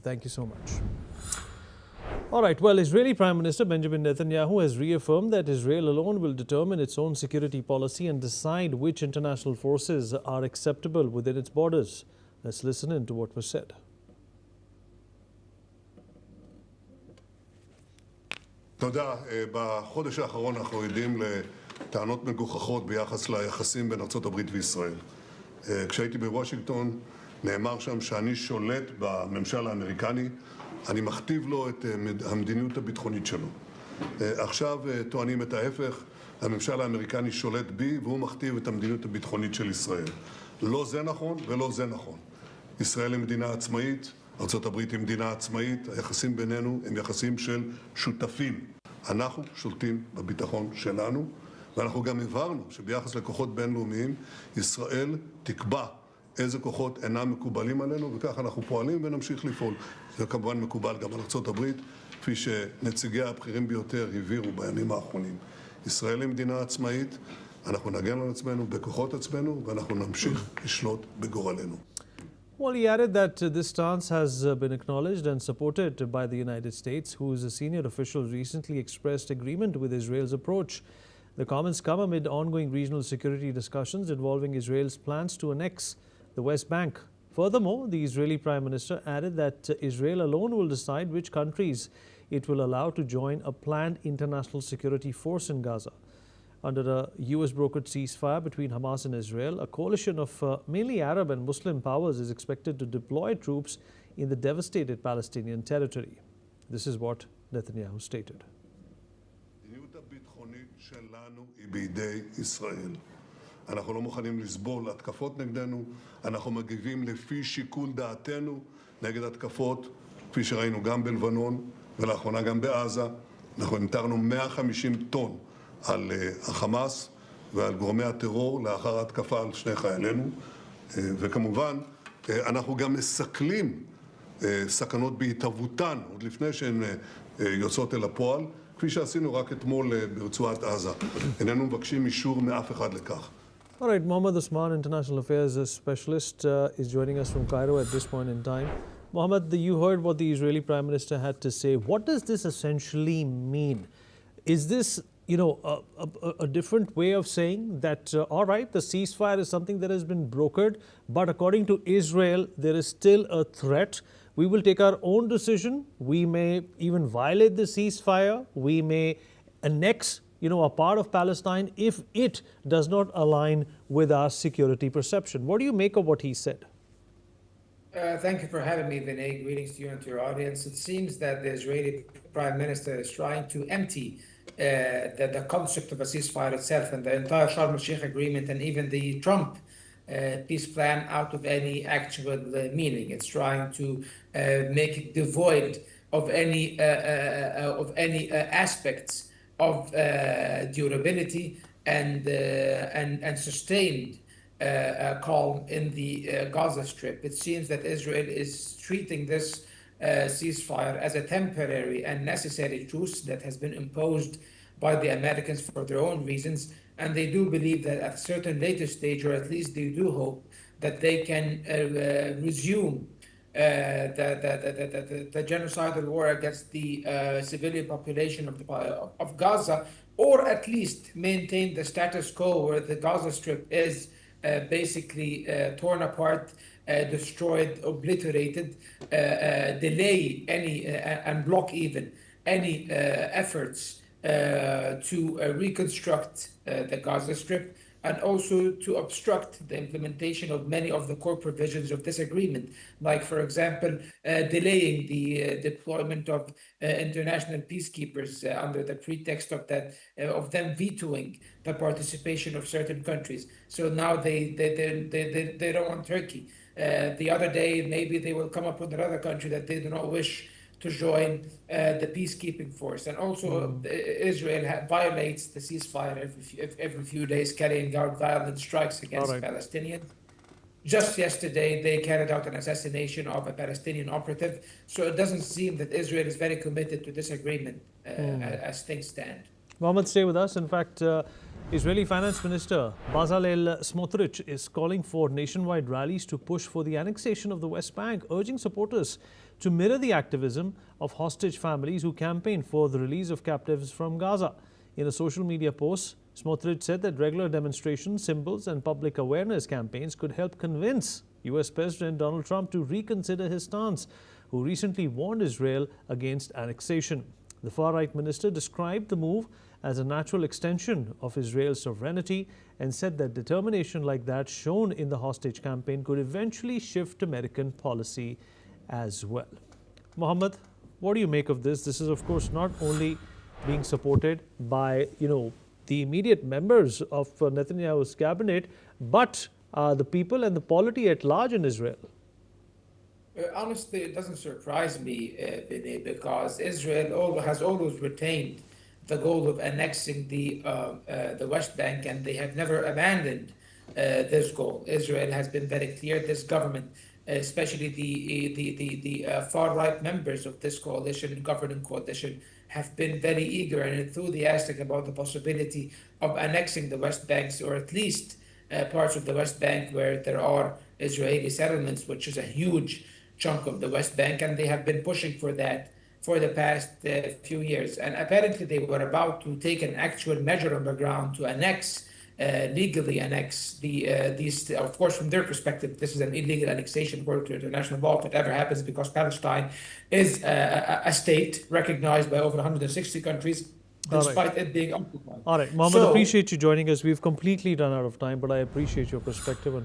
Thank you so much. All right, well, Israeli Prime Minister Benjamin Netanyahu has reaffirmed that Israel alone will determine its own security policy and decide which international forces are acceptable within its borders. Let's listen in to what was said. תודה. בחודש האחרון אנחנו עדים לטענות מגוחכות ביחס ליחסים בין ארצות הברית וישראל. כשהייתי בוושינגטון נאמר שם שאני שולט בממשל האמריקני, אני מכתיב לו את המדיניות הביטחונית שלו. עכשיו טוענים את ההפך, הממשל האמריקני שולט בי והוא מכתיב את המדיניות הביטחונית של ישראל. לא זה נכון ולא זה נכון. ישראל היא מדינה עצמאית, ארצות הברית היא מדינה עצמאית, היחסים בינינו הם יחסים של שותפים. אנחנו שולטים בביטחון שלנו, ואנחנו גם הבהרנו שביחס לכוחות בינלאומיים, ישראל תקבע איזה כוחות אינם מקובלים עלינו, וכך אנחנו פועלים ונמשיך לפעול. זה כמובן מקובל גם על ארצות הברית, כפי שנציגיה הבכירים ביותר הבהירו בימים האחרונים. ישראל היא מדינה עצמאית, אנחנו נגן על עצמנו בכוחות עצמנו, ואנחנו נמשיך לשלוט בגורלנו. Well, he added that this stance has been acknowledged and supported by the United States, whose senior officials recently expressed agreement with Israel's approach. The comments come amid ongoing regional security discussions involving Israel's plans to annex the West Bank. Furthermore, the Israeli Prime Minister added that Israel alone will decide which countries it will allow to join a planned international security force in Gaza. Under a US-brokered ceasefire between Hamas and Israel, a coalition of mainly Arab and Muslim powers is expected to deploy troops in the devastated Palestinian territory. This is what Netanyahu stated. המדיניות הביטחונית שלנו היא בידי ישראל. אנחנו לא מוכנים לסבול התקפות נגדנו, אנחנו מגיבים לפי שיקול דעתנו נגד התקפות, כפי שראינו גם בלבנון ולאחרונה גם בעזה. אנחנו המטרנו 150 טון על החמאס ועל גורמי הטרור לאחר התקפה על שני חיילינו, וכמובן אנחנו גם מסכלים סכנות בהתהוותן עוד לפני שהן יוצאות אל הפועל, כפי שעשינו רק אתמול ברצועת עזה. איננו מבקשים אישור מאף אחד לכך. All right, Mohammed Osman, International Affairs Specialist, is joining us from Cairo at this point in time. Mohammed, you heard what the Israeli Prime Minister had to say. What does this essentially mean? Is this, a different way of saying that, all right, the ceasefire is something that has been brokered, but according to Israel, there is still a threat. We will take our own decision. We may even violate the ceasefire. We may annex a part of Palestine if it does not align with our security perception. What do you make of what he said? Thank you for having me, Vinay. Greetings to you and to your audience. It seems that the Israeli Prime Minister is trying to empty the concept of a ceasefire itself and the entire Sharm el-Sheikh agreement and even the Trump peace plan out of any actual meaning. It's trying to make it devoid of any aspects of durability and sustained calm in the Gaza Strip. It seems that Israel is treating this ceasefire as a temporary and necessary truce that has been imposed by the Americans for their own reasons, and they do believe that at a certain later stage, or at least they do hope, that they can resume the genocidal war against the civilian population of Gaza, or at least maintain the status quo where the Gaza Strip is basically torn apart, destroyed, obliterated, delay any and block even any efforts to reconstruct the Gaza Strip, and also to obstruct the implementation of many of the core provisions of this agreement, like, for example, delaying the deployment of international peacekeepers under the pretext of them vetoing the participation of certain countries. So now they don't want Turkey. The other day, maybe they will come up with another country that they do not wish to join the peacekeeping force. And also Israel violates the ceasefire every few days, carrying out violent strikes against Palestinians. Just yesterday, they carried out an assassination of a Palestinian operative. So it doesn't seem that Israel is very committed to this agreement as things stand. Mohammed, stay with us. In fact, Israeli Finance Minister Bezalel Smotrich is calling for nationwide rallies to push for the annexation of the West Bank, urging supporters to mirror the activism of hostage families who campaigned for the release of captives from Gaza. In a social media post, Smotrich said that regular demonstrations, symbols and public awareness campaigns could help convince US President Donald Trump to reconsider his stance, who recently warned Israel against annexation. The far-right minister described the move as a natural extension of Israel's sovereignty and said that determination like that shown in the hostage campaign could eventually shift American policy as well. Mohammed, what do you make of this? This is, of course, not only being supported by, the immediate members of Netanyahu's cabinet, but the people and the polity at large in Israel. Honestly, it doesn't surprise me, Vinay, because Israel has always retained the goal of annexing the West Bank, and they have never abandoned this goal. Israel has been very clear. This government, especially the far-right members of this governing coalition, have been very eager and enthusiastic about the possibility of annexing the West Banks, or at least parts of the West Bank where there are Israeli settlements, which is a huge chunk of the West Bank, and they have been pushing for that for the past few years. And apparently they were about to take an actual measure on the ground to legally annex these. Of course, from their perspective, this is an illegal annexation according to international law. If it ever happens, because Palestine is a state recognized by over 160 countries, despite it being occupied. All right, Mohammed, appreciate you joining us. We've completely run out of time, but I appreciate your perspective.